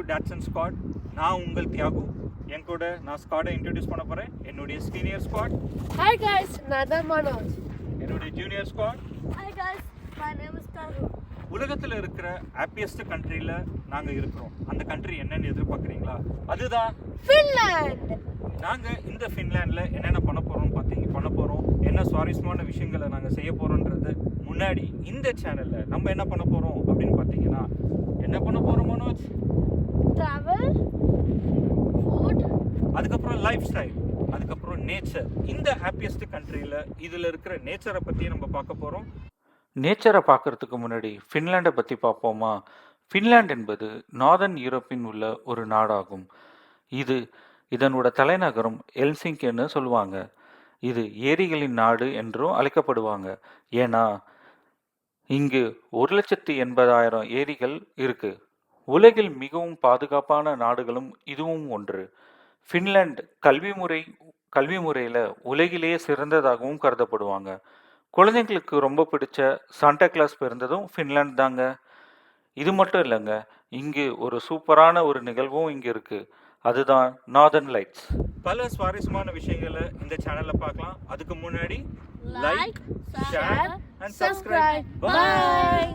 Dodson squad. நான் உங்கள் தியாகு. என் கூட நான் ஸ்குவாடை இன்ட்ரடியூஸ் பண்ண போகிறேன். என்னுடைய சீனியர் ஸ்குவாட். Hi guys, நான் தான் மனோஜ். என்னுடைய junior squad. Hi guys, my name is Taru. உலகத்தில் இருக்கிற ஹாப்பியஸ்ட் கண்ட்ரியில் நாங்கள் இருக்கிறோம். அந்த கண்ட்ரி என்னன்னு எதிர்பார்க்குறீங்களா? அதுதான் ஃபின்லாண்ட். நாங்கள் இந்த ஃபின்லாண்டில் என்னென்ன பண்ண போகிறோம், என்ன சுவாரஸ்யமான விஷயங்களை நாங்கள் செய்ய போகிறோன்றது முன்னாடி இந்த சேனலில் நம்ம என்ன பண்ண போகிறோம் அப்படின்னு பார்த்தீங்கன்னா, என்ன பண்ண போகிறோம் மனோஜ்? Travel, food, அதுக்கப்புறம் லைஃப் ஸ்டைல், அதுக்கப்புறம் நேச்சர். இந்த ஹாப்பியஸ்ட் கண்ட்ரியில் இதில் இருக்கிற நேச்சரை பற்றி நம்ம பார்க்க போகிறோம். நேச்சரை பார்க்கறதுக்கு முன்னாடி ஃபின்லாண்டை பற்றி பார்ப்போமா? ஃபின்லாண்ட் என்பது நார்தர்ன் யூரோப்பின் உள்ள ஒரு நாடாகும். இதனோட தலைநகரம் ஹெல்சிங்கின்னு சொல்லுவாங்க. இது ஏரிகளின் நாடு என்றும் அழைக்கப்படுவாங்க. ஏன்னா இங்கு 1,80,000 ஏரிகள் இருக்கு. உலகில் மிகவும் பாதுகாப்பான நாடுகளும் இதுவும் ஒன்று. ஃபின்லாண்ட் கல்வி முறையில் உலகிலேயே சிறந்ததாகவும் கருதப்படுவாங்க. குழந்தைங்களுக்கு ரொம்ப பிடிச்ச சாண்டா கிளாஸ் பிறந்ததும் ஃபின்லாண்ட் தாங்க. இது மட்டும் இல்லைங்க, இங்கு ஒரு சூப்பரான ஒரு நிகழ்வும் இங்கே இருக்குது. அதுதான் நார்தர்ன் லைட்ஸ். பல சுவாரஸ்யமான விஷயங்களை இந்த சேனலில் பார்க்கலாம். அதுக்கு முன்னாடி like, share and subscribe. Bye.